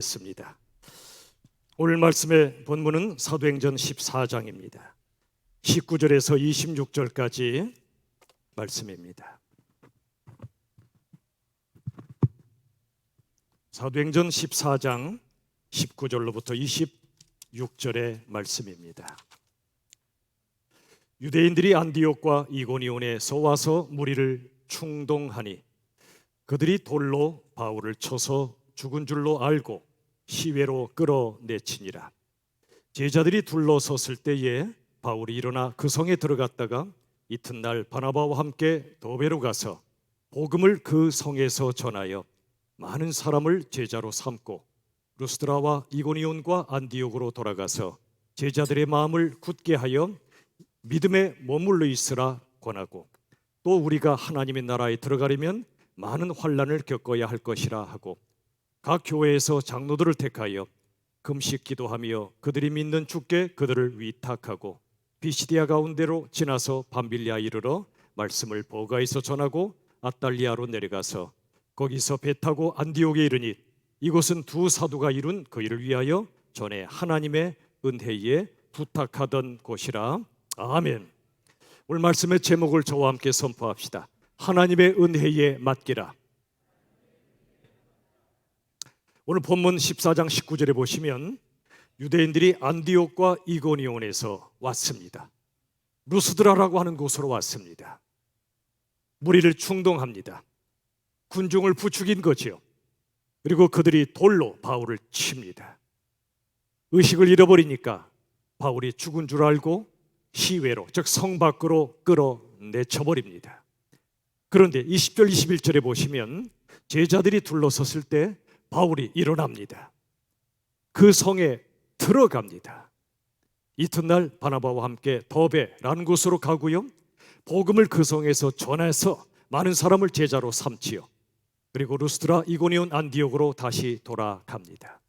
습니다. 오늘 말씀의 본문은 사도행전 14장입니다. 19절에서 26절까지 말씀입니다. 사도행전 14장 19절로부터 26절의 말씀입니다. 유대인들이 안디옥과 이고니온에서 와서 무리를 충동하니 그들이 돌로 바울을 쳐서 죽은 줄로 알고 시외로 끌어내치니라. 제자들이 둘러섰을 때에 바울이 일어나 그 성에 들어갔다가 이튿날 바나바와 함께 더베로 가서 복음을 그 성에서 전하여 많은 사람을 제자로 삼고 루스드라와 이고니온과 안디옥으로 돌아가서 제자들의 마음을 굳게 하여 믿음에 머물러 있으라 권하고, 또 우리가 하나님의 나라에 들어가려면 많은 환난을 겪어야 할 것이라 하고, 각 교회에서 장로들을 택하여 금식 기도하며 그들이 믿는 주께 그들을 위탁하고 비시디아 가운데로 지나서 밤빌리아 이르러 말씀을 보가에서 전하고 아달리아로 내려가서 거기서 배 타고 안디옥에 이르니 이곳은 두 사도가 이룬 그 일을 위하여 전에 하나님의 은혜에 부탁하던 곳이라. 아멘. 오늘 말씀의 제목을 저와 함께 선포합시다. 하나님의 은혜에 맡기라. 오늘 본문 14장 19절에 보시면 유대인들이 안디옥과 이고니온에서 왔습니다. 루스드라라고 하는 곳으로 왔습니다. 무리를 충동합니다. 군중을 부추긴 거지요. 그리고 그들이 돌로 바울을 칩니다. 의식을 잃어버리니까 바울이 죽은 줄 알고 시외로, 즉 성 밖으로 끌어내쳐버립니다. 그런데 20절 21절에 보시면 제자들이 둘러섰을 때 바울이 일어납니다. 그 성에 들어갑니다. 이튿날 바나바와 함께 더베라는 곳으로 가고요, 복음을 그 성에서 전해서 많은 사람을 제자로 삼지요. 그리고 루스드라, 이고니온, 안디옥으로 다시 돌아갑니다.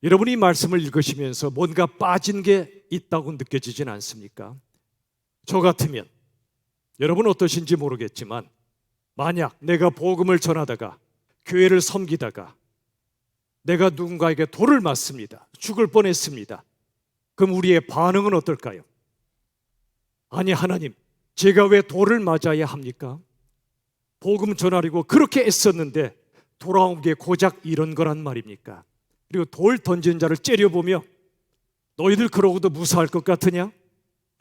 여러분이 말씀을 읽으시면서 뭔가 빠진 게 있다고 느껴지진 않습니까? 저 같으면, 여러분 어떠신지 모르겠지만, 만약 내가 복음을 전하다가 교회를 섬기다가 내가 누군가에게 돌을 맞습니다. 죽을 뻔했습니다. 그럼 우리의 반응은 어떨까요? 아니 하나님, 제가 왜 돌을 맞아야 합니까? 복음 전하려고 그렇게 애썼는데 돌아온 게 고작 이런 거란 말입니까? 그리고 돌 던진 자를 째려보며 너희들 그러고도 무사할 것 같으냐?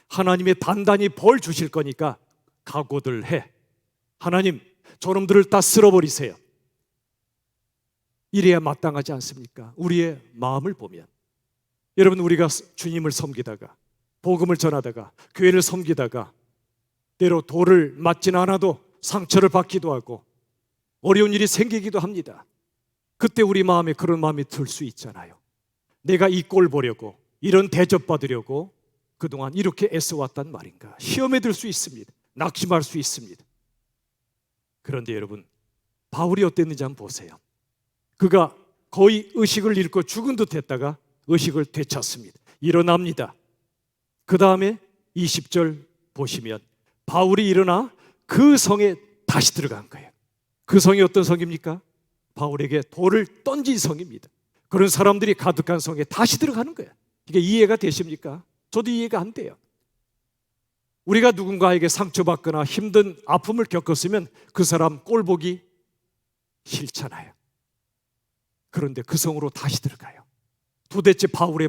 하나님이 단단히 벌 주실 거니까 각오들 해. 하나님, 저놈들을 다 쓸어버리세요. 이래야 마땅하지 않습니까? 우리의 마음을 보면, 여러분, 우리가 주님을 섬기다가 복음을 전하다가 교회를 섬기다가 때로 돌을 맞진 않아도 상처를 받기도 하고 어려운 일이 생기기도 합니다. 그때 우리 마음에 그런 마음이 들 수 있잖아요. 내가 이 꼴 보려고, 이런 대접 받으려고 그동안 이렇게 애써왔단 말인가? 시험에 들 수 있습니다. 낙심할 수 있습니다. 그런데 여러분, 바울이 어땠는지 한번 보세요. 그가 거의 의식을 잃고 죽은 듯 했다가 의식을 되찾습니다. 일어납니다. 그 다음에 20절 보시면 바울이 일어나 그 성에 다시 들어간 거예요. 그 성이 어떤 성입니까? 바울에게 돌을 던진 성입니다. 그런 사람들이 가득한 성에 다시 들어가는 거예요. 이게 이해가 되십니까? 저도 이해가 안 돼요. 우리가 누군가에게 상처받거나 힘든 아픔을 겪었으면 그 사람 꼴 보기 싫잖아요. 그런데 그 성으로 다시 들어가요. 도대체 바울의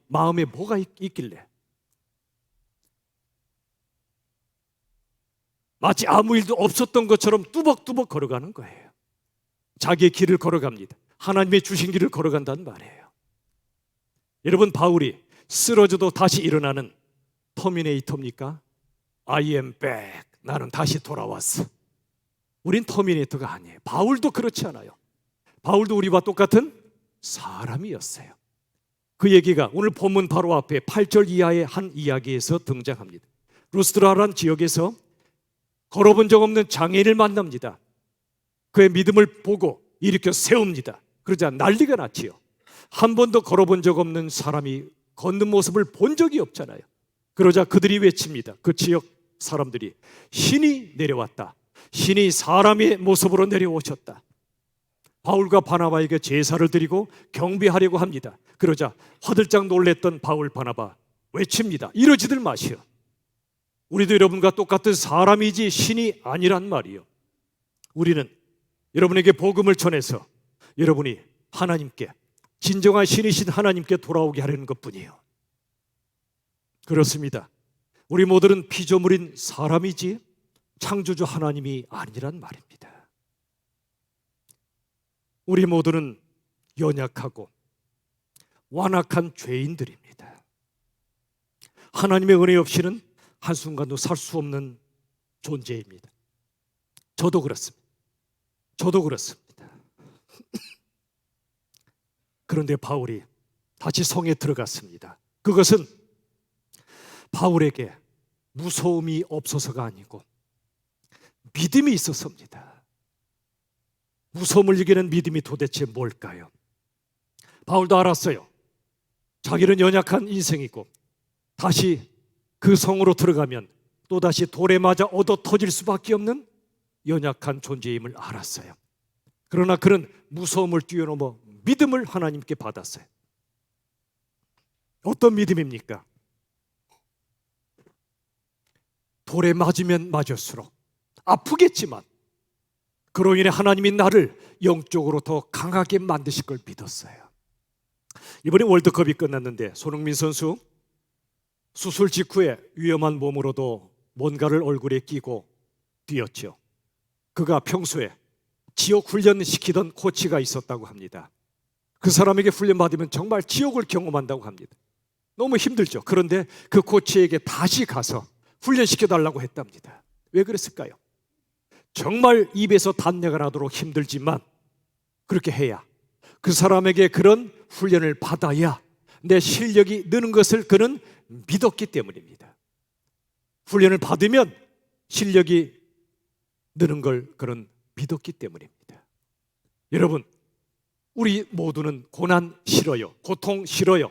마음에 뭐가 있길래? 마치 아무 일도 없었던 것처럼 뚜벅뚜벅 걸어가는 거예요. 자기의 길을 걸어갑니다. 하나님의 주신 길을 걸어간다는 말이에요. 여러분, 바울이 쓰러져도 다시 일어나는 터미네이터입니까? I am back. 나는 다시 돌아왔어. 우린 터미네이터가 아니에요. 바울도 그렇지 않아요. 바울도 우리와 똑같은 사람이었어요. 그 얘기가 오늘 본문 바로 앞에 8절 이하의 한 이야기에서 등장합니다. 루스드라라는 지역에서 걸어본 적 없는 장애인을 만납니다. 그의 믿음을 보고 일으켜 세웁니다. 그러자 난리가 났지요. 한 번도 걸어본 적 없는 사람이 걷는 모습을 본 적이 없잖아요. 그러자 그들이 외칩니다. 그 지역 사람들이 신이 내려왔다. 신이 사람의 모습으로 내려오셨다. 바울과 바나바에게 제사를 드리고 경배하려고 합니다. 그러자 화들짝 놀랬던 바울 바나바 외칩니다. 이러지들 마시오. 우리도 여러분과 똑같은 사람이지 신이 아니란 말이요. 우리는 여러분에게 복음을 전해서 여러분이 하나님께, 진정한 신이신 하나님께 돌아오게 하려는 것뿐이에요. 그렇습니다. 우리 모두는 피조물인 사람이지 창조주 하나님이 아니란 말입니다. 우리 모두는 연약하고 완악한 죄인들입니다. 하나님의 은혜 없이는 한순간도 살 수 없는 존재입니다. 저도 그렇습니다. 그런데 바울이 다시 성에 들어갔습니다. 그것은 바울에게 무서움이 없어서가 아니고 믿음이 있어서입니다. 무서움을 이기는 믿음이 도대체 뭘까요? 바울도 알았어요. 자기는 연약한 인생이고 다시 그 성으로 들어가면 또다시 돌에 맞아 얻어 터질 수밖에 없는 연약한 존재임을 알았어요. 그러나 그는 무서움을 뛰어넘어 믿음을 하나님께 받았어요. 어떤 믿음입니까? 돌에 맞으면 맞을수록 아프겠지만 그로 인해 하나님이 나를 영적으로 더 강하게 만드실 걸 믿었어요. 이번에 월드컵이 끝났는데 손흥민 선수 수술 직후에 위험한 몸으로도 뭔가를 얼굴에 끼고 뛰었죠. 그가 평소에 지옥 훈련 시키던 코치가 있었다고 합니다. 그 사람에게 훈련받으면 정말 지옥을 경험한다고 합니다. 너무 힘들죠. 그런데 그 코치에게 다시 가서 훈련시켜달라고 했답니다. 왜 그랬을까요? 정말 입에서 단내가 나도록 힘들지만 그렇게 해야, 그 사람에게 그런 훈련을 받아야 내 실력이 느는 것을 그는 믿었기 때문입니다. 훈련을 받으면 실력이 느는 걸 그는 믿었기 때문입니다. 여러분, 우리 모두는 고난 싫어요. 고통 싫어요.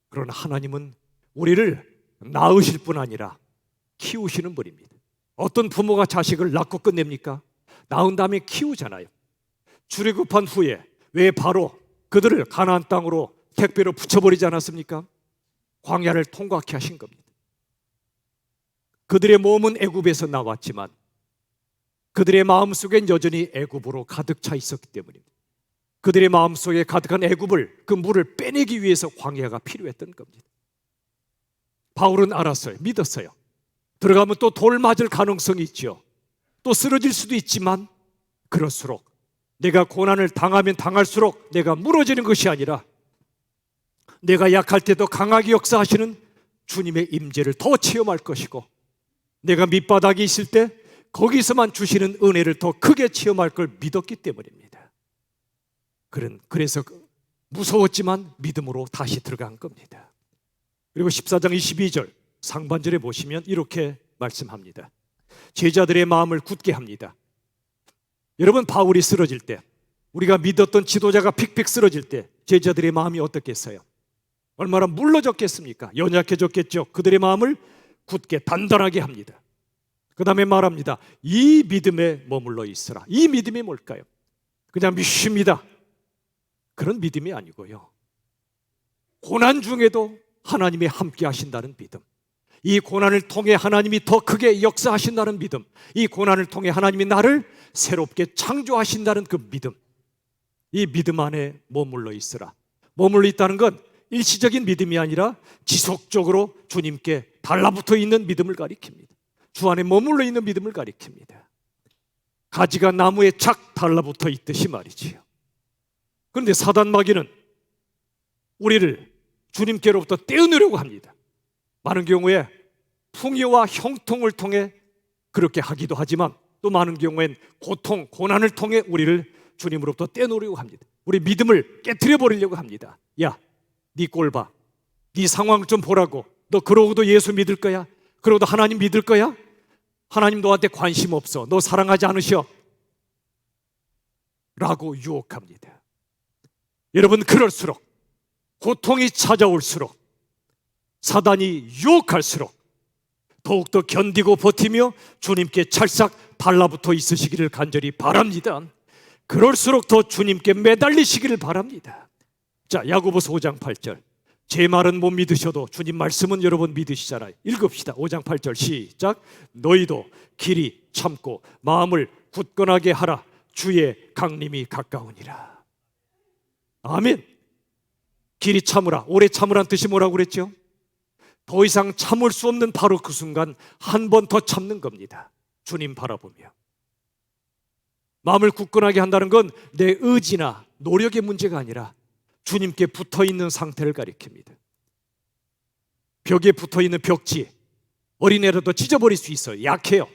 그러나 하나님은 우리를 낳으실 뿐 아니라 키우시는 분입니다. 어떤 부모가 자식을 낳고 끝냅니까? 낳은 다음에 키우잖아요. 출애굽한 후에 왜 바로 그들을 가나안 땅으로 택배로 붙여버리지 않았습니까? 광야를 통과케 하신 겁니다. 그들의 몸은 애굽에서 나왔지만 그들의 마음속엔 여전히 애굽으로 가득 차 있었기 때문입니다. 그들의 마음속에 가득한 애굽을, 그 물을 빼내기 위해서 광야가 필요했던 겁니다. 바울은 알았어요. 믿었어요. 들어가면 또 돌 맞을 가능성이 있죠. 또 쓰러질 수도 있지만 그럴수록, 내가 고난을 당하면 당할수록 내가 무너지는 것이 아니라 내가 약할 때도 강하게 역사하시는 주님의 임재를 더 체험할 것이고, 내가 밑바닥에 있을 때 거기서만 주시는 은혜를 더 크게 체험할 걸 믿었기 때문입니다. 그래서 무서웠지만 믿음으로 다시 들어간 겁니다. 그리고 14장 22절 상반절에 보시면 이렇게 말씀합니다. 제자들의 마음을 굳게 합니다. 여러분, 바울이 쓰러질 때, 우리가 믿었던 지도자가 픽픽 쓰러질 때 제자들의 마음이 어떻겠어요? 얼마나 물러졌겠습니까? 연약해졌겠죠. 그들의 마음을 굳게 단단하게 합니다. 그 다음에 말합니다. 이 믿음에 머물러 있으라. 이 믿음이 뭘까요? 그냥 믿습니다, 그런 믿음이 아니고요, 고난 중에도 하나님이 함께 하신다는 믿음, 이 고난을 통해 하나님이 더 크게 역사하신다는 믿음, 이 고난을 통해 하나님이 나를 새롭게 창조하신다는 그 믿음, 이 믿음 안에 머물러 있으라. 머물러 있다는 건 일시적인 믿음이 아니라 지속적으로 주님께 달라붙어 있는 믿음을 가리킵니다. 주 안에 머물러 있는 믿음을 가리킵니다. 가지가 나무에 착 달라붙어 있듯이 말이지요. 그런데 사단 마귀는 우리를 주님께로부터 떼어내려고 합니다. 많은 경우에 풍요와 형통을 통해 그렇게 하기도 하지만 또 많은 경우엔 고통, 고난을 통해 우리를 주님으로부터 떼놓으려고 합니다. 우리 믿음을 깨트려 버리려고 합니다. 야, 네 꼴 봐. 네 상황을 좀 보라고. 너 그러고도 예수 믿을 거야? 그러고도 하나님 믿을 거야? 하나님 너한테 관심 없어. 너 사랑하지 않으셔? 라고 유혹합니다. 여러분, 그럴수록, 고통이 찾아올수록, 사단이 유혹할수록 더욱더 견디고 버티며 주님께 찰싹 달라붙어 있으시기를 간절히 바랍니다. 그럴수록 더 주님께 매달리시기를 바랍니다. 자, 야고보서 5장 8절. 제 말은 못 믿으셔도 주님 말씀은 여러분 믿으시잖아요. 읽읍시다. 5장 8절 시작. 너희도 길이 참고 마음을 굳건하게 하라. 주의 강림이 가까우니라. 아멘. 길이 참으라. 오래 참으란 뜻이 뭐라고 그랬죠? 더 이상 참을 수 없는 바로 그 순간 한 번 더 참는 겁니다. 주님 바라보며. 마음을 굳건하게 한다는 건 내 의지나 노력의 문제가 아니라 주님께 붙어있는 상태를 가리킵니다. 벽에 붙어있는 벽지, 어린애라도 찢어버릴 수 있어요. 약해요.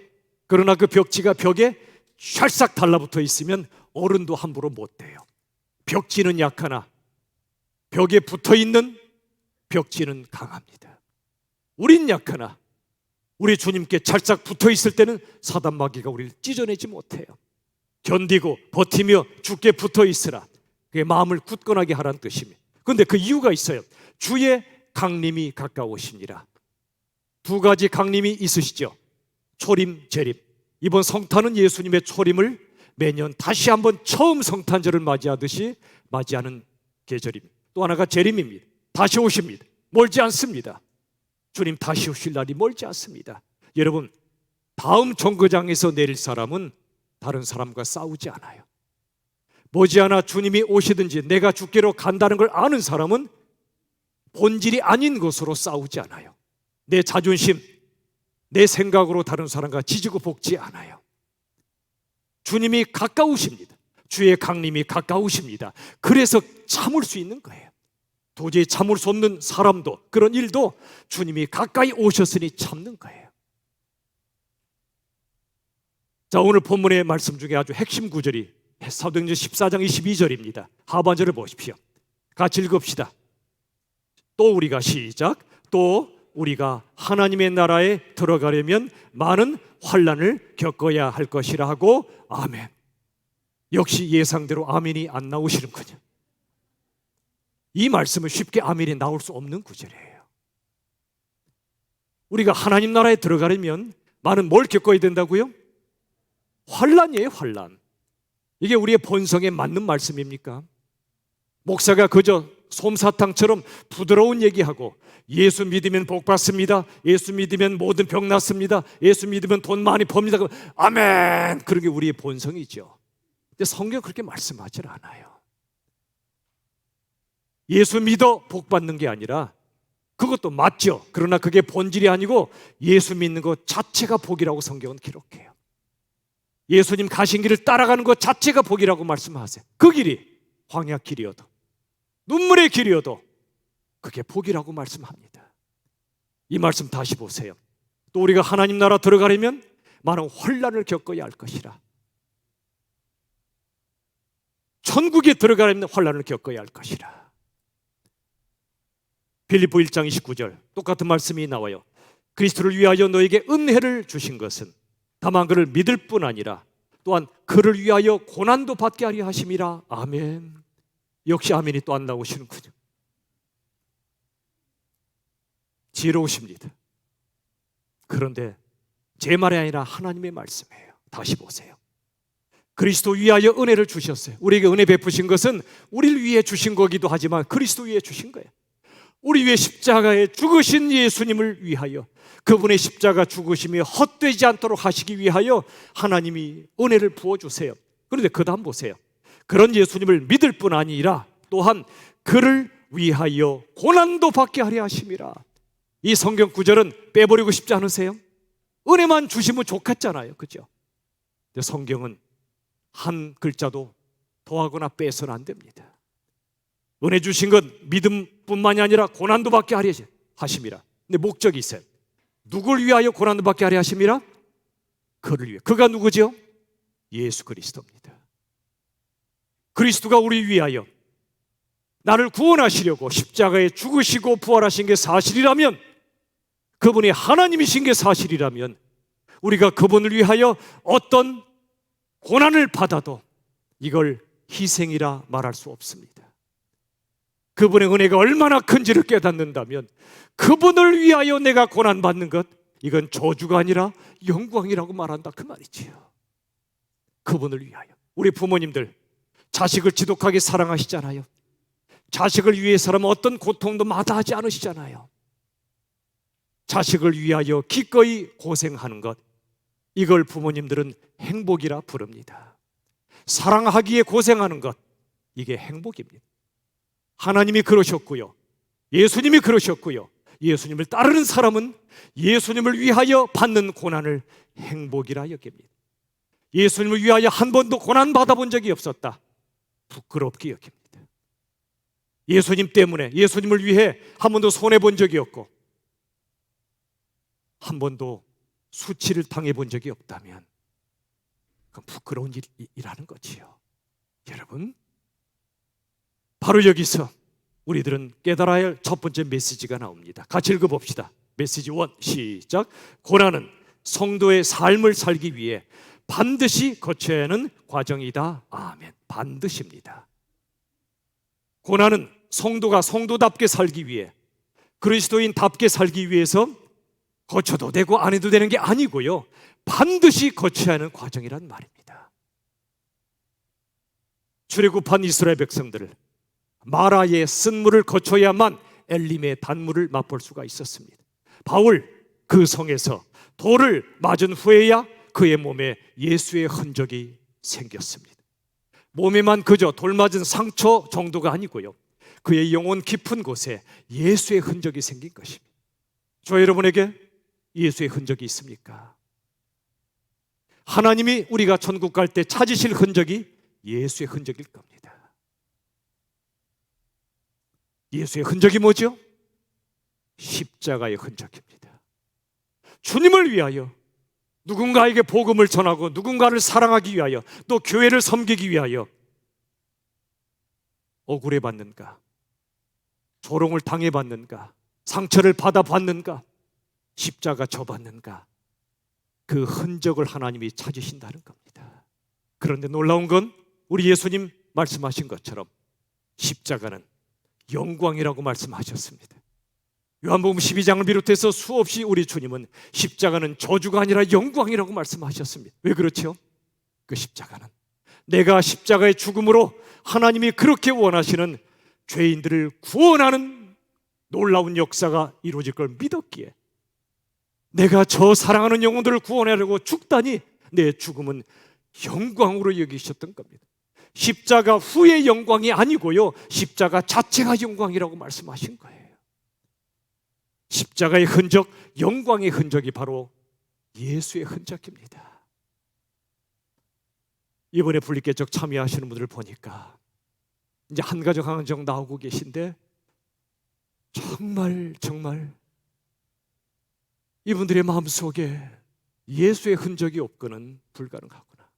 그러나 그 벽지가 벽에 찰싹 달라붙어 있으면 어른도 함부로 못 대요. 벽지는 약하나 벽에 붙어있는 벽지는 강합니다. 우린 약하나 우리 주님께 찰싹 붙어있을 때는 사단 마귀가 우리를 찢어내지 못해요. 견디고 버티며 주께 붙어있으라. 그게 마음을 굳건하게 하라는 뜻입니다. 그런데 그 이유가 있어요. 주의 강림이 가까우시니라. 두 가지 강림이 있으시죠. 초림, 재림. 이번 성탄은 예수님의 초림을 매년 다시 한번 처음 성탄절을 맞이하듯이 맞이하는 계절입니다. 또 하나가 재림입니다. 다시 오십니다. 멀지 않습니다. 주님 다시 오실 날이 멀지 않습니다. 여러분, 다음 정거장에서 내릴 사람은 다른 사람과 싸우지 않아요. 머지않아 주님이 오시든지 내가 주께로 간다는 걸 아는 사람은 본질이 아닌 것으로 싸우지 않아요. 내 자존심, 내 생각으로 다른 사람과 지지고 볶지 않아요. 주님이 가까우십니다. 주의 강림이 가까우십니다. 그래서 참을 수 있는 거예요. 도저히 참을 수 없는 사람도, 그런 일도 주님이 가까이 오셨으니 참는 거예요. 자, 오늘 본문의 말씀 중에 아주 핵심 구절이 사도행전 14장 22절입니다. 하반절을 보십시오. 같이 읽읍시다. 또 우리가 시작. 또 우리가 하나님의 나라에 들어가려면 많은 환난을 겪어야 할 것이라 하고 아멘. 역시 예상대로 아멘이 안 나오시는군요. 이 말씀은 쉽게 아멘이 나올 수 없는 구절이에요. 우리가 하나님 나라에 들어가려면 많은 뭘 겪어야 된다고요? 환난이에요, 환난. 이게 우리의 본성에 맞는 말씀입니까? 목사가 그저 솜사탕처럼 부드러운 얘기하고 예수 믿으면 복 받습니다. 예수 믿으면 모든 병 낫습니다. 예수 믿으면 돈 많이 법니다. 아멘. 그런 게 우리의 본성이죠. 근데 성경 그렇게 말씀하지 않아요. 예수 믿어 복 받는 게 아니라 그것도 맞죠. 그러나 그게 본질이 아니고 예수 믿는 것 자체가 복이라고 성경은 기록해요. 예수님 가신 길을 따라가는 것 자체가 복이라고 말씀하세요. 그 길이 광야 길이어도 눈물의 길이어도 그게 복이라고 말씀합니다. 이 말씀 다시 보세요. 또 우리가 하나님 나라 들어가려면 많은 환난을 겪어야 할 것이라. 천국에 들어가려면 환난을 겪어야 할 것이라. 빌립보 1장 29절 똑같은 말씀이 나와요. 그리스도를 위하여 너에게 은혜를 주신 것은 다만 그를 믿을 뿐 아니라 또한 그를 위하여 고난도 받게 하려 하심이라. 아멘. 역시 아멘이 또 안 나오시는군요. 지혜로우십니다. 그런데 제 말이 아니라 하나님의 말씀이에요. 다시 보세요. 그리스도 위하여 은혜를 주셨어요. 우리에게 은혜 베푸신 것은 우리를 위해 주신 거기도 하지만 그리스도 위해 주신 거예요. 우리 위해 십자가에 죽으신 예수님을 위하여 그분의 십자가 죽으심이 헛되지 않도록 하시기 위하여 하나님이 은혜를 부어주세요. 그런데 그 다음 보세요. 그런 예수님을 믿을 뿐 아니라 또한 그를 위하여 고난도 받게 하려 하심이라. 이 성경 구절은 빼버리고 싶지 않으세요? 은혜만 주시면 좋겠잖아요. 그죠? 근데 성경은 한 글자도 더하거나 빼서는 안 됩니다. 은혜 주신 건 믿음뿐만이 아니라 고난도 받게 하려 하심이라. 근데 목적이 있어요. 누굴 위하여 고난도 받게 하려 하심이라? 그를 위해. 그가 누구죠? 예수 그리스도입니다. 그리스도가 우리 위하여 나를 구원하시려고 십자가에 죽으시고 부활하신 게 사실이라면, 그분이 하나님이신 게 사실이라면 우리가 그분을 위하여 어떤 고난을 받아도 이걸 희생이라 말할 수 없습니다. 그분의 은혜가 얼마나 큰지를 깨닫는다면 그분을 위하여 내가 고난받는 것, 이건 저주가 아니라 영광이라고 말한다 그 말이지요. 그분을 위하여. 우리 부모님들 자식을 지독하게 사랑하시잖아요. 자식을 위해서라면 어떤 고통도 마다하지 않으시잖아요. 자식을 위하여 기꺼이 고생하는 것, 이걸 부모님들은 행복이라 부릅니다. 사랑하기에 고생하는 것, 이게 행복입니다. 하나님이 그러셨고요, 예수님이 그러셨고요, 예수님을 따르는 사람은 예수님을 위하여 받는 고난을 행복이라 여깁니다. 예수님을 위하여 한 번도 고난 받아본 적이 없었다, 부끄럽게 여깁니다. 예수님 때문에, 예수님을 위해 한 번도 손해본 적이 없고 한 번도 수치를 당해본 적이 없다면 그건 부끄러운 일이라는 거지요. 여러분, 바로 여기서 우리들은 깨달아야 할 첫 번째 메시지가 나옵니다. 같이 읽어봅시다. 메시지 1, 시작. 고난은 성도의 삶을 살기 위해 반드시 거쳐야 하는 과정이다. 아멘. 반드시입니다. 고난은 성도가 성도답게 살기 위해, 그리스도인답게 살기 위해서 거쳐도 되고 안 해도 되는 게 아니고요, 반드시 거쳐야 하는 과정이란 말입니다. 출애굽한 이스라엘 백성들을 마라의 쓴물을 거쳐야만 엘림의 단물을 맛볼 수가 있었습니다. 바울, 그 성에서 돌을 맞은 후에야 그의 몸에 예수의 흔적이 생겼습니다. 몸에만 그저 돌 맞은 상처 정도가 아니고요, 그의 영혼 깊은 곳에 예수의 흔적이 생긴 것입니다. 저 여러분에게 예수의 흔적이 있습니까? 하나님이 우리가 천국 갈 때 찾으실 흔적이 예수의 흔적일 겁니다. 예수의 흔적이 뭐죠? 십자가의 흔적입니다. 주님을 위하여 누군가에게 복음을 전하고 누군가를 사랑하기 위하여, 또 교회를 섬기기 위하여 억울해받는가, 조롱을 당해받는가, 상처를 받아받는가, 십자가 져받는가, 그 흔적을 하나님이 찾으신다는 겁니다. 그런데 놀라운 건 우리 예수님 말씀하신 것처럼 십자가는 영광이라고 말씀하셨습니다. 요한복음 12장을 비롯해서 수없이 우리 주님은 십자가는 저주가 아니라 영광이라고 말씀하셨습니다. 왜 그렇죠? 그 십자가는 내가 십자가의 죽음으로 하나님이 그렇게 원하시는 죄인들을 구원하는 놀라운 역사가 이루어질 걸 믿었기에, 내가 저 사랑하는 영혼들을 구원하려고 죽다니 내 죽음은 영광으로 여기셨던 겁니다. 십자가 후의 영광이 아니고요, 십자가 자체가 영광이라고 말씀하신 거예요. 십자가의 흔적, 영광의 흔적이 바로 예수의 흔적입니다. 이번에 분리개척 참여하시는 분들을 보니까 이제 한가정 한가정 나오고 계신데, 정말 이분들의 마음속에 예수의 흔적이 없고는 불가능하구나.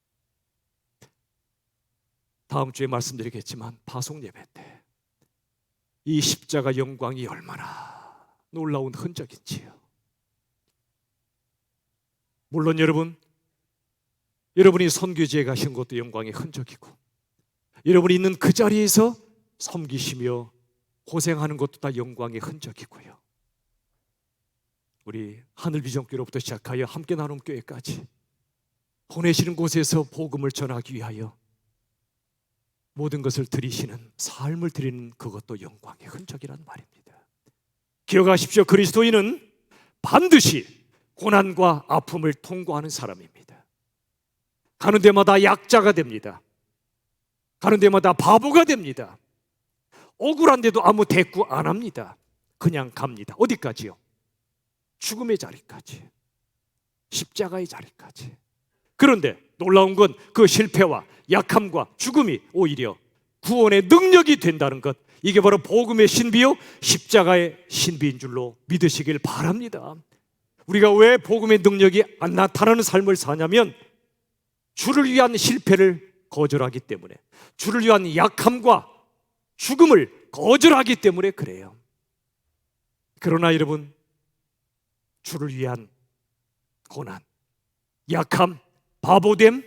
다음 주에 말씀드리겠지만 파송 예배 때 이 십자가 영광이 얼마나 놀라운 흔적인지요. 물론 여러분이 선교지에 가신 것도 영광의 흔적이고, 여러분이 있는 그 자리에서 섬기시며 고생하는 것도 다 영광의 흔적이고요. 우리 하늘비전교로부터 시작하여 함께 나눔 교회까지 보내시는 곳에서 복음을 전하기 위하여 모든 것을 드리시는, 삶을 드리는 그것도 영광의 흔적이란 말입니다. 기억하십시오. 그리스도인은 반드시 고난과 아픔을 통과하는 사람입니다. 가는 데마다 약자가 됩니다. 가는 데마다 바보가 됩니다. 억울한데도 아무 대꾸 안 합니다. 그냥 갑니다. 어디까지요? 죽음의 자리까지, 십자가의 자리까지. 그런데 놀라운 건 그 실패와 약함과 죽음이 오히려 구원의 능력이 된다는 것, 이게 바로 복음의 신비요 십자가의 신비인 줄로 믿으시길 바랍니다. 우리가 왜 복음의 능력이 안 나타나는 삶을 사냐면, 주를 위한 실패를 거절하기 때문에, 주를 위한 약함과 죽음을 거절하기 때문에 그래요. 그러나 여러분, 주를 위한 고난, 약함, 바보됨,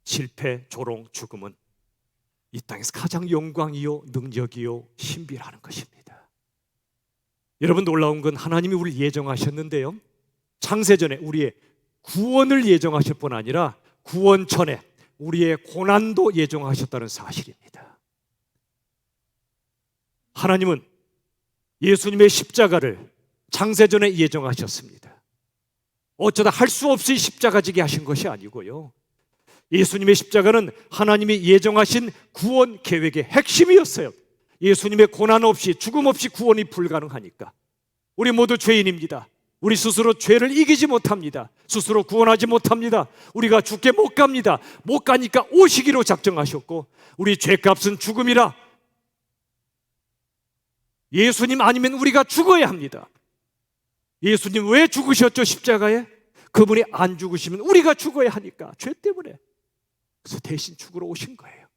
실패, 조롱, 죽음은 이 땅에서 가장 영광이요 능력이요 신비라는 것입니다. 여러분, 놀라운 건 하나님이 우리를 예정하셨는데요, 창세전에 우리의 구원을 예정하실 뿐 아니라 구원 전에 우리의 고난도 예정하셨다는 사실입니다. 하나님은 예수님의 십자가를 창세전에 예정하셨습니다. 어쩌다 할 수 없이 십자가 지게 하신 것이 아니고요, 예수님의 십자가는 하나님이 예정하신 구원 계획의 핵심이었어요. 예수님의 고난 없이, 죽음 없이 구원이 불가능하니까. 우리 모두 죄인입니다. 우리 스스로 죄를 이기지 못합니다. 스스로 구원하지 못합니다. 우리가 죽게 못 갑니다. 못 가니까 오시기로 작정하셨고, 우리 죄값은 죽음이라 예수님 아니면 우리가 죽어야 합니다. 예수님 왜 죽으셨죠? 십자가에? 그분이 안 죽으시면 우리가 죽어야 하니까, 죄 때문에. 그래서 대신 죽으러 오신 거예요.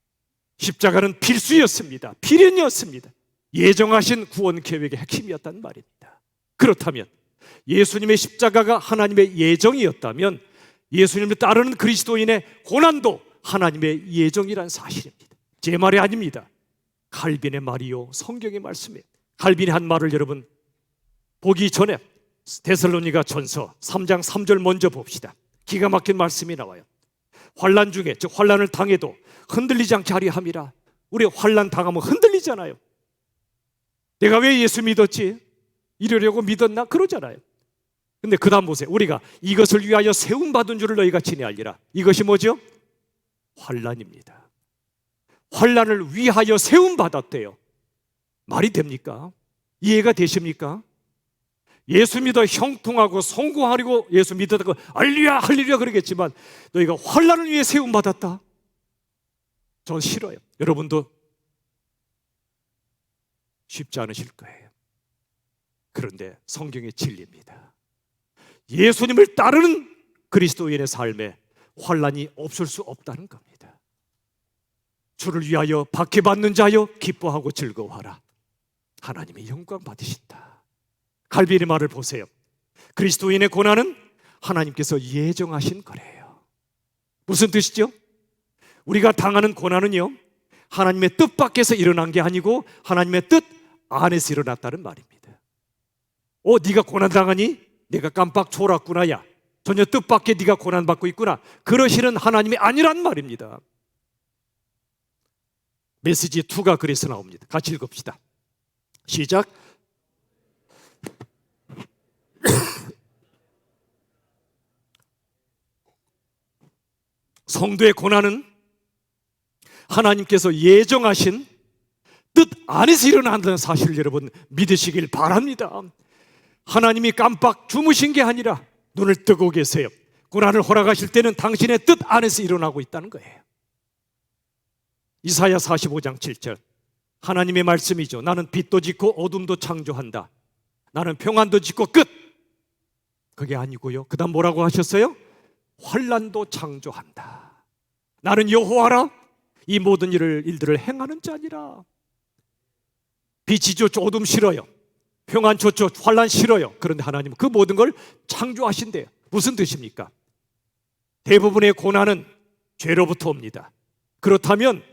십자가는 필수였습니다. 필연이었습니다. 예정하신 구원 계획의 핵심이었단 말입니다. 그렇다면 예수님의 십자가가 하나님의 예정이었다면 예수님을 따르는 그리스도인의 고난도 하나님의 예정이란 사실입니다. 제 말이 아닙니다. 칼빈의 말이요, 성경의 말씀이에요. 칼빈이 한 말을 여러분 보기 전에 데살로니가 전서 3장 3절 먼저 봅시다. 기가 막힌 말씀이 나와요. 환난 중에, 즉 환난을 당해도 흔들리지 않게 하려 함이라. 우리 환난 당하면 흔들리잖아요. 내가 왜 예수 믿었지? 이러려고 믿었나? 그러잖아요. 근데 그 다음 보세요. 우리가 이것을 위하여 세움받은 줄을 너희가 지니알리라. 이것이 뭐죠? 환난입니다. 환난을 위하여 세움받았대요. 말이 됩니까? 이해가 되십니까? 예수 믿어 형통하고 성공하려고 예수 믿었다고 할렐루야 할렐루야 그러겠지만, 너희가 환난을 위해 세움받았다? 전 싫어요. 여러분도 쉽지 않으실 거예요. 그런데 성경의 진리입니다. 예수님을 따르는 그리스도인의 삶에 환난이 없을 수 없다는 겁니다. 주를 위하여 박해받는 자여 기뻐하고 즐거워하라. 하나님의 영광 받으신다. 갈비의 말을 보세요. 그리스도인의 고난은 하나님께서 예정하신 거래요. 무슨 뜻이죠? 우리가 당하는 고난은요, 하나님의 뜻 밖에서 일어난 게 아니고 하나님의 뜻 안에서 일어났다는 말입니다. 네가 고난당하니? 내가 깜빡 졸았구나. 야, 전혀 뜻 밖에 네가 고난받고 있구나. 그러시는 하나님이 아니란 말입니다. 메시지 2가 그래서 나옵니다. 같이 읽읍시다. 시작. 성도의 고난은 하나님께서 예정하신 뜻 안에서 일어난다는 사실을 여러분 믿으시길 바랍니다. 하나님이 깜빡 주무신 게 아니라 눈을 뜨고 계세요. 고난을 허락하실 때는 당신의 뜻 안에서 일어나고 있다는 거예요. 이사야 45장 7절 하나님의 말씀이죠. 나는 빛도 짓고 어둠도 창조한다. 나는 평안도 짓고 끝. 그게 아니고요, 그 다음 뭐라고 하셨어요? 환난도 창조한다. 나는 여호와라. 이 모든 일들을 행하는 자니라. 빛이 좋죠, 어둠 싫어요. 평안 좋죠, 환난 싫어요. 그런데 하나님은 그 모든 걸 창조하신대요. 무슨 뜻입니까? 대부분의 고난은 죄로부터 옵니다. 그렇다면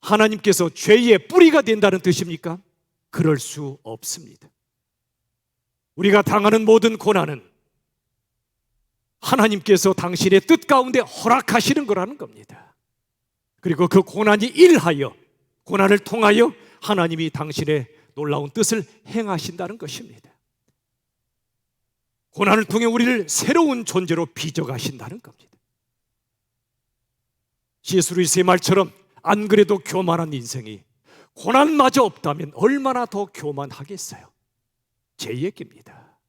하나님께서 죄의 뿌리가 된다는 뜻입니까? 그럴 수 없습니다. 우리가 당하는 모든 고난은 하나님께서 당신의 뜻 가운데 허락하시는 거라는 겁니다. 그리고 그 고난이 일하여, 고난을 통하여 하나님이 당신의 놀라운 뜻을 행하신다는 것입니다. 고난을 통해 우리를 새로운 존재로 빚어가신다는 겁니다. C.S. 루이스의 말처럼 안 그래도 교만한 인생이 고난마저 없다면 얼마나 더 교만하겠어요. 제 얘기입니다.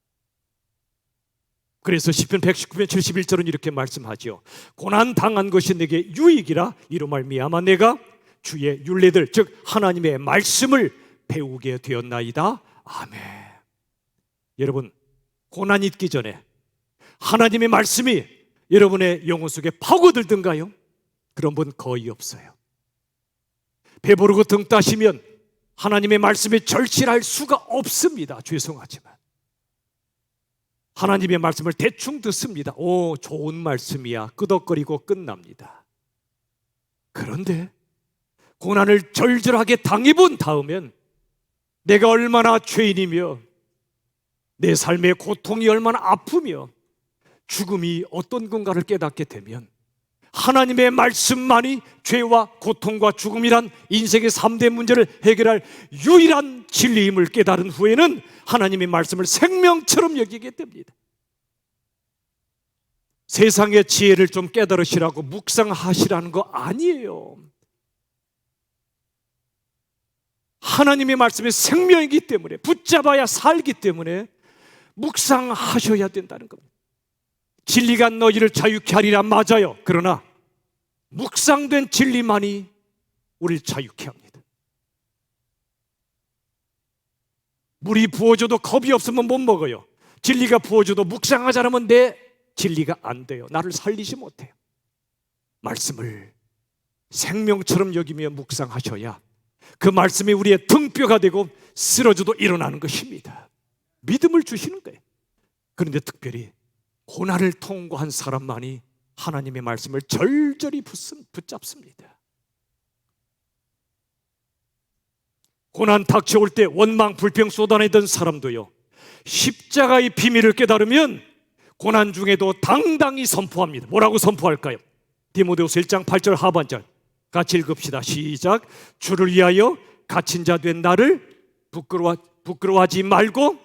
그래서 시편 119편 71절은 이렇게 말씀하죠. 고난 당한 것이 내게 유익이라 이로 말미암아 내가 주의 율례들 즉 하나님의 말씀을 배우게 되었나이다. 아멘. 여러분, 고난 있기 전에 하나님의 말씀이 여러분의 영혼 속에 파고들던가요? 그런 분 거의 없어요. 배부르고 등 따시면 하나님의 말씀에 절실할 수가 없습니다. 죄송하지만 하나님의 말씀을 대충 듣습니다. 오, 좋은 말씀이야. 끄덕거리고 끝납니다. 그런데 고난을 절절하게 당해본 다음엔 내가 얼마나 죄인이며 내 삶의 고통이 얼마나 아프며 죽음이 어떤 건가를 깨닫게 되면 하나님의 말씀만이 죄와 고통과 죽음이란 인생의 3대 문제를 해결할 유일한 진리임을 깨달은 후에는 하나님의 말씀을 생명처럼 여기게 됩니다. 세상의 지혜를 좀 깨달으시라고 묵상하시라는 거 아니에요. 하나님의 말씀이 생명이기 때문에, 붙잡아야 살기 때문에 묵상하셔야 된다는 겁니다. 진리가 너희를 자유케 하리라, 맞아요. 그러나 묵상된 진리만이 우리를 자유케 합니다. 물이 부어져도 겁이 없으면 못 먹어요. 진리가 부어져도 묵상하지 않으면 내 진리가 안 돼요. 나를 살리지 못해요. 말씀을 생명처럼 여기며 묵상하셔야 그 말씀이 우리의 등뼈가 되고 쓰러져도 일어나는 것입니다. 믿음을 주시는 거예요. 그런데 특별히 고난을 통과한 사람만이 하나님의 말씀을 절절히 붙잡습니다. 고난 닥쳐올 때 원망 불평 쏟아내던 사람도요, 십자가의 비밀을 깨달으면 고난 중에도 당당히 선포합니다. 뭐라고 선포할까요? 디모데후서 1장 8절 하반절 같이 읽읍시다. 시작. 주를 위하여 갇힌 자 된 나를 부끄러워하지 말고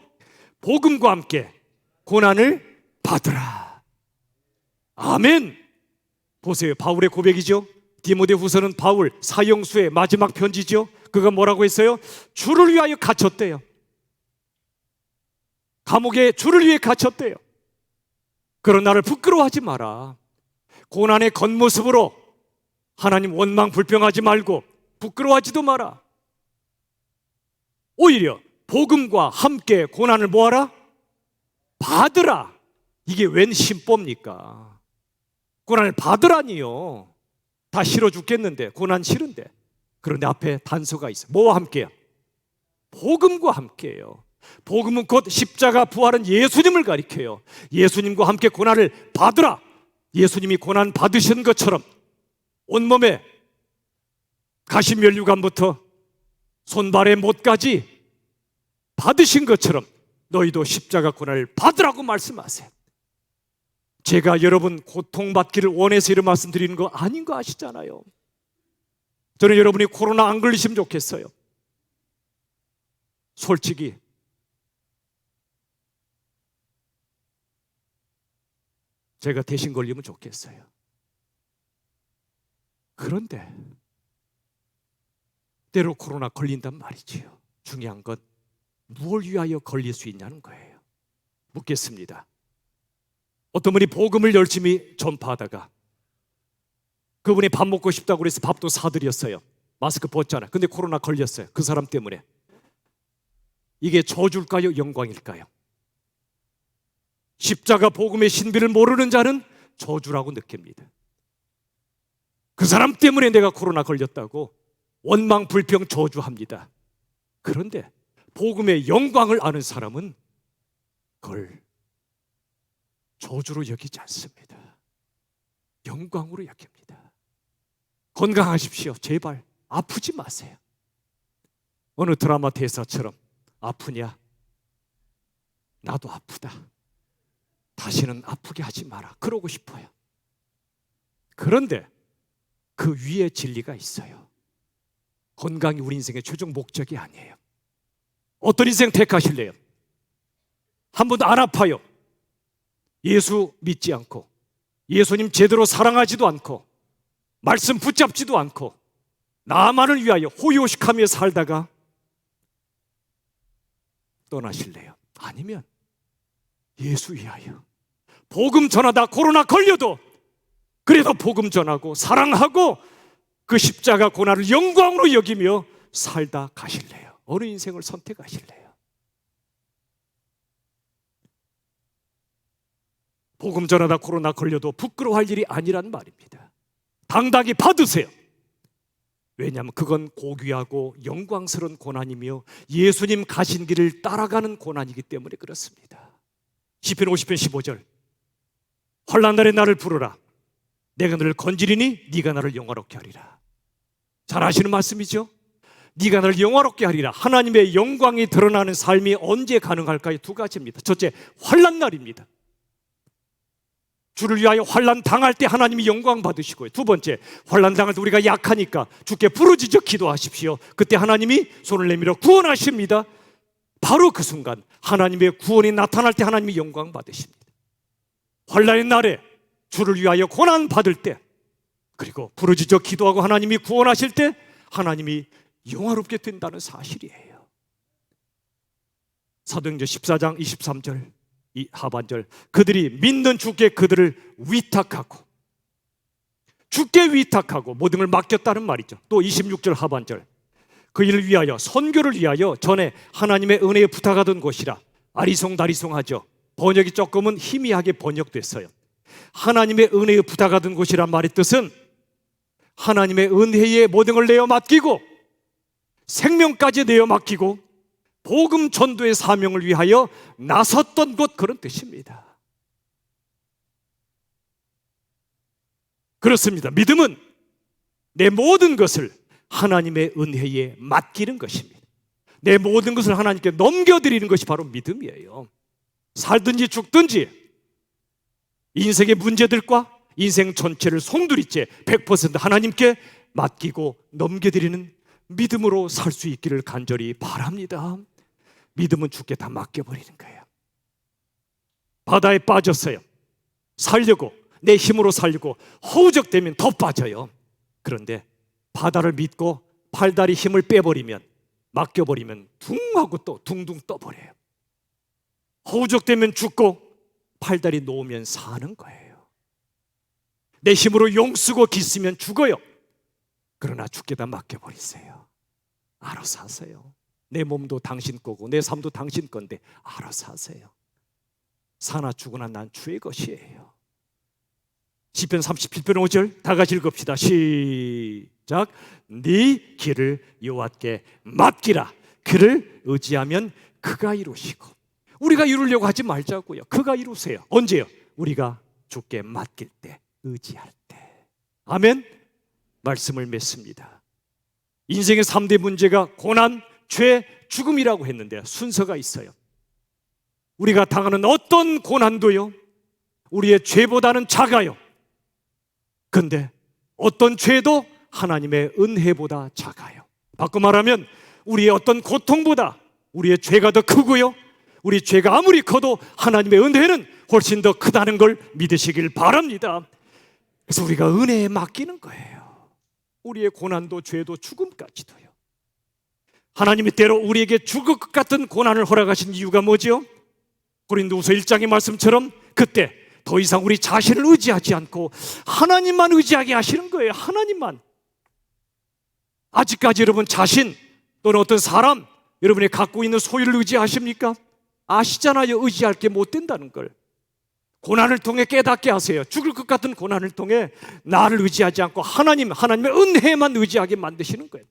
복음과 함께 고난을 받으라. 아멘. 보세요, 바울의 고백이죠. 디모데후서는 바울 사형수의 마지막 편지죠. 그가 뭐라고 했어요? 주를 위하여 갇혔대요. 감옥에 주를 위해 갇혔대요. 그런 나를 부끄러워하지 마라. 고난의 겉모습으로 하나님 원망 불평하지 말고 부끄러워하지도 마라. 오히려 복음과 함께 고난을 뭐하라? 받으라. 이게 웬 신법입니까? 고난을 받으라니요. 다 싫어 죽겠는데, 고난 싫은데. 그런데 앞에 단서가 있어요. 뭐와 함께요? 복음과 함께요. 복음은 곧 십자가 부활은 예수님을 가리켜요. 예수님과 함께 고난을 받으라. 예수님이 고난 받으신 것처럼 온몸에 가시면류관부터 손발의 못까지 받으신 것처럼 너희도 십자가 고난을 받으라고 말씀하세요. 제가 여러분 고통받기를 원해서 이런 말씀 드리는 거 아닌 거 아시잖아요. 저는 여러분이 코로나 안 걸리시면 좋겠어요. 솔직히 제가 대신 걸리면 좋겠어요. 그런데 때로 코로나 걸린단 말이지요. 중요한 건 무엇을 위하여 걸릴 수 있냐는 거예요. 묻겠습니다. 어떤 분이 복음을 열심히 전파하다가 그분이 밥 먹고 싶다고 그래서 밥도 사드렸어요. 마스크 벗잖아요. 근데 코로나 걸렸어요. 그 사람 때문에. 이게 저주일까요? 영광일까요? 십자가 복음의 신비를 모르는 자는 저주라고 느낍니다. 그 사람 때문에 내가 코로나 걸렸다고 원망 불평 저주합니다. 그런데 복음의 영광을 아는 사람은 그걸 저주로 여기지 않습니다. 영광으로 여깁니다. 건강하십시오. 제발 아프지 마세요. 어느 드라마 대사처럼 아프냐? 나도 아프다. 다시는 아프게 하지 마라. 그러고 싶어요. 그런데 그 위에 진리가 있어요. 건강이 우리 인생의 최종 목적이 아니에요. 어떤 인생 택하실래요? 한 번도 안 아파요. 예수 믿지 않고 예수님 제대로 사랑하지도 않고 말씀 붙잡지도 않고 나만을 위하여 호요식하며 살다가 떠나실래요? 아니면 예수 위하여 복음 전하다 코로나 걸려도 그래도 복음 전하고 사랑하고 그 십자가 고난을 영광으로 여기며 살다 가실래요? 어느 인생을 선택하실래요? 복음 전하다 코로나 걸려도 부끄러워할 일이 아니란 말입니다. 당당히 받으세요. 왜냐하면 그건 고귀하고 영광스러운 고난이며 예수님 가신 길을 따라가는 고난이기 때문에 그렇습니다. 시편 50편 15절 환난 날에 나를 부르라. 내가 너를 건지리니 네가 나를 영화롭게 하리라. 잘 아시는 말씀이죠? 네가 나를 영화롭게 하리라. 하나님의 영광이 드러나는 삶이 언제 가능할까요? 두 가지입니다. 첫째, 환난 날입니다. 주를 위하여 환난 당할 때 하나님이 영광 받으시고요. 두 번째, 환난 당할 때 우리가 약하니까 주께 부르짖어 기도하십시오. 그때 하나님이 손을 내밀어 구원하십니다. 바로 그 순간 하나님의 구원이 나타날 때 하나님이 영광 받으십니다. 환난의 날에 주를 위하여 고난 받을 때, 그리고 부르짖어 기도하고 하나님이 구원하실 때 하나님이 영화롭게 된다는 사실이에요. 사도행전 14장 23절 이 하반절, 그들이 믿는 주께 그들을 위탁하고, 주께 위탁하고 모든 걸 맡겼다는 말이죠. 또 26절 하반절, 그 일을 위하여 선교를 위하여 전에 하나님의 은혜에 부탁하던 곳이라. 아리송다리송하죠. 번역이 조금은 희미하게 번역됐어요. 하나님의 은혜에 부탁하던 곳이란 말의 뜻은 하나님의 은혜에 모든 걸 내어 맡기고 생명까지 내어 맡기고 복음 전도의 사명을 위하여 나섰던 곳, 그런 뜻입니다. 그렇습니다. 믿음은 내 모든 것을 하나님의 은혜에 맡기는 것입니다. 내 모든 것을 하나님께 넘겨드리는 것이 바로 믿음이에요. 살든지 죽든지 인생의 문제들과 인생 전체를 송두리째 100% 하나님께 맡기고 넘겨드리는 믿음으로 살 수 있기를 간절히 바랍니다. 믿음은 주께 다 맡겨버리는 거예요. 바다에 빠졌어요. 살려고, 내 힘으로 살려고 허우적대면 더 빠져요. 그런데 바다를 믿고 팔다리 힘을 빼버리면, 맡겨버리면 둥 하고 또 둥둥 떠버려요. 허우적대면 죽고 팔다리 놓으면 사는 거예요. 내 힘으로 용쓰고 기쓰면 죽어요. 그러나 주께 다 맡겨버리세요. 알아서 하세요. 내 몸도 당신 거고 내 삶도 당신 건데 알아서 하세요. 사나 죽으나 난 주의 것이에요. 시편 37편 5절 다 같이 읽읍시다. 시작. 네 길을 여호와께 맡기라. 그를 의지하면 그가 이루시고. 우리가 이루려고 하지 말자고요. 그가 이루세요. 언제요? 우리가 주께 맡길 때, 의지할 때. 아멘. 말씀을 맺습니다. 인생의 3대 문제가 고난, 죄, 죽음이라고 했는데 순서가 있어요. 우리가 당하는 어떤 고난도요, 우리의 죄보다는 작아요. 근데 어떤 죄도 하나님의 은혜보다 작아요. 바꿔 말하면 우리의 어떤 고통보다 우리의 죄가 더 크고요, 우리 죄가 아무리 커도 하나님의 은혜는 훨씬 더 크다는 걸 믿으시길 바랍니다. 그래서 우리가 은혜에 맡기는 거예요. 우리의 고난도 죄도 죽음까지도요. 하나님이 때로 우리에게 죽을 것 같은 고난을 허락하신 이유가 뭐죠? 고린도후서 1장의 말씀처럼 그때 더 이상 우리 자신을 의지하지 않고 하나님만 의지하게 하시는 거예요. 하나님만. 아직까지 여러분 자신 또는 어떤 사람, 여러분이 갖고 있는 소유를 의지하십니까? 아시잖아요. 의지할 게 못 된다는 걸. 고난을 통해 깨닫게 하세요. 죽을 것 같은 고난을 통해 나를 의지하지 않고 하나님의 은혜만 의지하게 만드시는 거예요.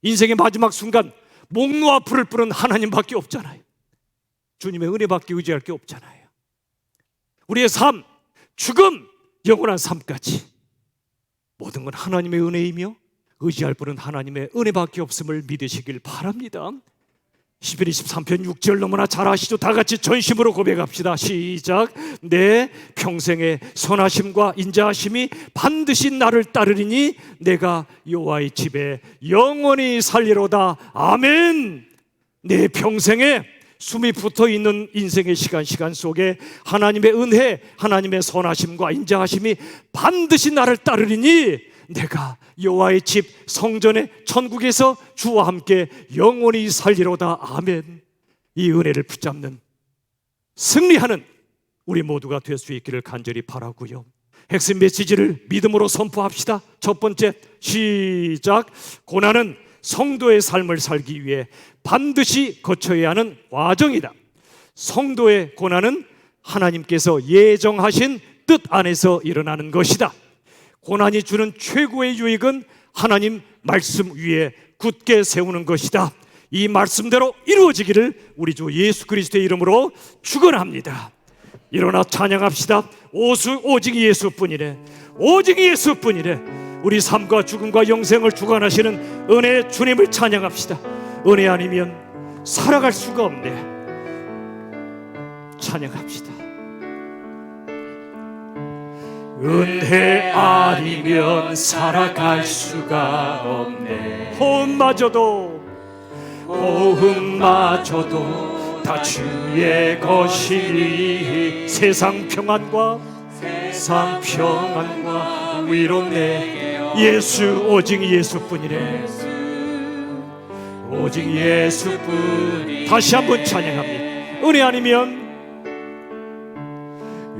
인생의 마지막 순간 목 놓아 불을 뿌는 하나님밖에 없잖아요. 주님의 은혜밖에 의지할 게 없잖아요. 우리의 삶, 죽음, 영원한 삶까지 모든 건 하나님의 은혜이며 의지할 분은 하나님의 은혜밖에 없음을 믿으시길 바랍니다. 시편 23편 6절 너무나 잘 아시죠? 다 같이 전심으로 고백합시다. 시작. 내 평생의 선하심과 인자하심이 반드시 나를 따르리니 내가 여호와의 집에 영원히 살리로다. 아멘. 내 평생에 숨이 붙어있는 인생의 시간 속에 하나님의 은혜, 하나님의 선하심과 인자하심이 반드시 나를 따르리니 내가 여호와의 집 성전의 천국에서 주와 함께 영원히 살리로다. 아멘. 이 은혜를 붙잡는, 승리하는 우리 모두가 될 수 있기를 간절히 바라고요. 핵심 메시지를 믿음으로 선포합시다. 첫 번째, 시작. 고난은 성도의 삶을 살기 위해 반드시 거쳐야 하는 과정이다. 성도의 고난은 하나님께서 예정하신 뜻 안에서 일어나는 것이다. 고난이 주는 최고의 유익은 하나님 말씀 위에 굳게 세우는 것이다. 이 말씀대로 이루어지기를 우리 주 예수 그리스도의 이름으로 축원합니다. 일어나 찬양합시다. 오직 예수뿐이래. 오직 예수뿐이래. 우리 삶과 죽음과 영생을 주관하시는 은혜 주님을 찬양합시다. 은혜 아니면 살아갈 수가 없네. 찬양합시다. 은혜 아니면 살아갈 수가 없네. 호흡마저도 다 주의 것이니 세상 평안과 위로 내 예수, 오직 예수뿐이네. 오직 예수뿐. 다시 한번 찬양합니다.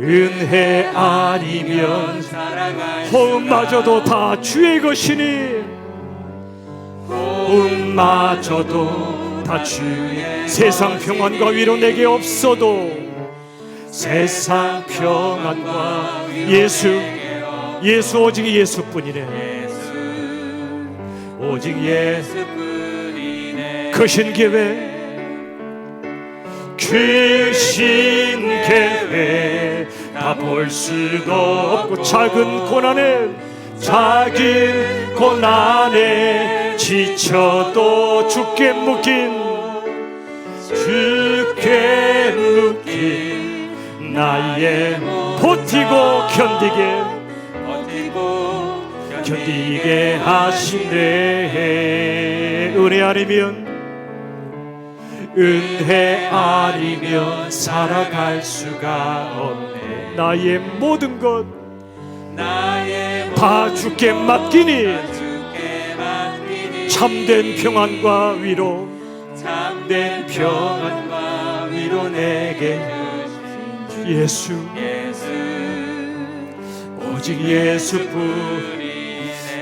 은혜 아니면 호흡마저도 다 주의 것이니 호흡마저도 다 주의. 세상 평안과 위로 내게 없어도 세상 평안과 예수 오직 예수뿐이네. 오직 예수뿐이네. 크신 계획 다 볼 수도 없고 작은 고난에 지쳐도 주께 묶인 나의 버티고 견디게 하시네. 은혜 아니면 살아갈 수가 없네. 나의 모든 것 다 주께 맡기니 참된 평안과 위로 내게 예수 오직 예수뿐.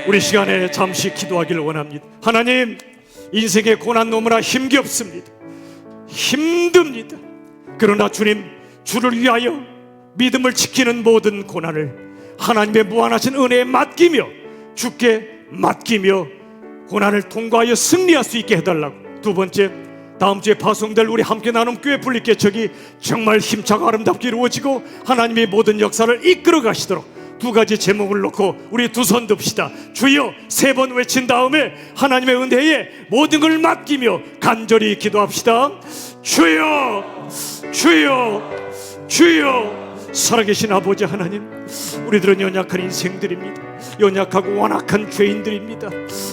우리 시간에 잠시 기도하기를 원합니다. 하나님, 인생의 고난 너무나 힘겹습니다. 힘듭니다. 그러나 주님, 주를 위하여 믿음을 지키는 모든 고난을 하나님의 무한하신 은혜에 맡기며 주께 맡기며 고난을 통과하여 승리할 수 있게 해달라고. 두 번째, 다음 주에 파송될 우리 함께 나눔 교회 분리개척이 정말 힘차고 아름답게 이루어지고 하나님의 모든 역사를 이끌어 가시도록 두 가지 제목을 놓고 우리 두 손 듭시다. 주여, 세 번 외친 다음에 하나님의 은혜에 모든 걸 맡기며 간절히 기도합시다. 주여, 주여, 주여. 살아계신 아버지 하나님, 우리들은 연약한 인생들입니다. 연약하고 완악한 죄인들입니다.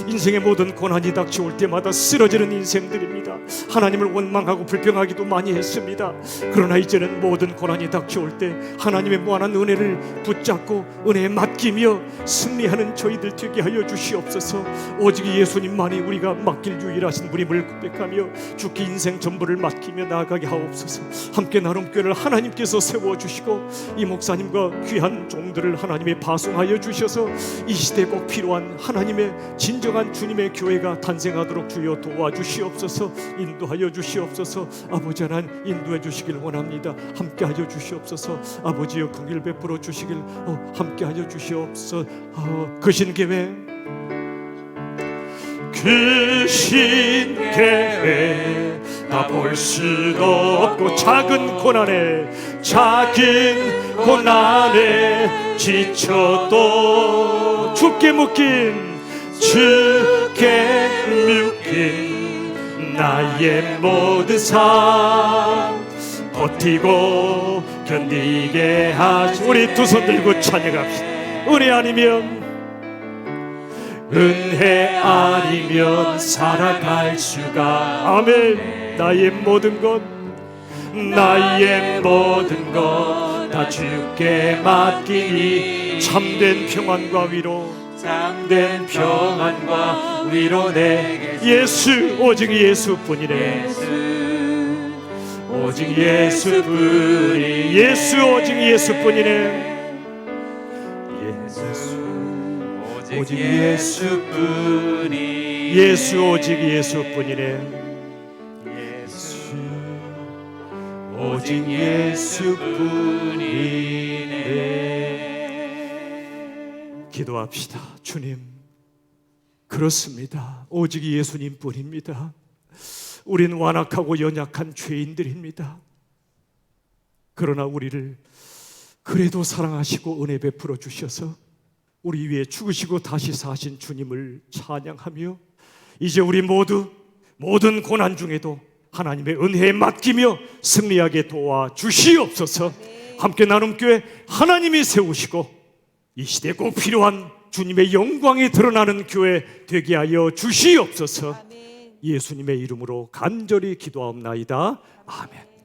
인생의 모든 고난이 닥쳐올 때마다 쓰러지는 인생들입니다. 하나님을 원망하고 불평하기도 많이 했습니다. 그러나 이제는 모든 고난이 닥쳐올 때 하나님의 무한한 은혜를 붙잡고 은혜에 맡기며 승리하는 저희들 되게 하여 주시옵소서. 오직 예수님만이 우리가 맡길 유일하신 분임을 고백하며 주께 인생 전부를 맡기며 나아가게 하옵소서. 함께 나눔교회를 하나님께서 세워주시고 이 목사님과 귀한 종들을 하나님의 파송하여 주셔서 이 시대에 꼭 필요한 하나님의 진정한 주님의 교회가 탄생하도록 주여 도와주시옵소서. 인도하여 주시옵소서. 아버지 하나님, 인도해 주시길 원합니다. 함께하여 주시옵소서. 아버지여, 긍휼 베풀어 주시길 함께하여 주시옵소서. 크신 계획 다 볼 수도 없고 작은 고난에 지쳐도 주께 묶인 나의 모든 삶 버티고 견디게 하시. 우리 두 손 들고 찬양합시다. 은혜 아니면 살아갈 수가. 아멘. 나의 모든 것 다 주께 맡기니 참된 평안과 위로 내게 예수, 오직 예수뿐이네. 오직 예수뿐이. 예수, 오직 예수뿐이네. 오직 예수뿐이. 예수, 오직 예수뿐이네. 오직 예수뿐이네. 기도합시다. 주님, 그렇습니다. 오직 예수님뿐입니다. 우린 완악하고 연약한 죄인들입니다. 그러나 우리를 그래도 사랑하시고 은혜 베풀어 주셔서 우리 위해 죽으시고 다시 사신 주님을 찬양하며 이제 우리 모든 고난 중에도 하나님의 은혜에 맡기며 승리하게 도와주시옵소서. 함께 나눔교회 하나님이 세우시고 이 시대에 꼭 필요한 주님의 영광이 드러나는 교회 되게 하여 주시옵소서. 아멘. 예수님의 이름으로 간절히 기도하옵나이다. 아멘.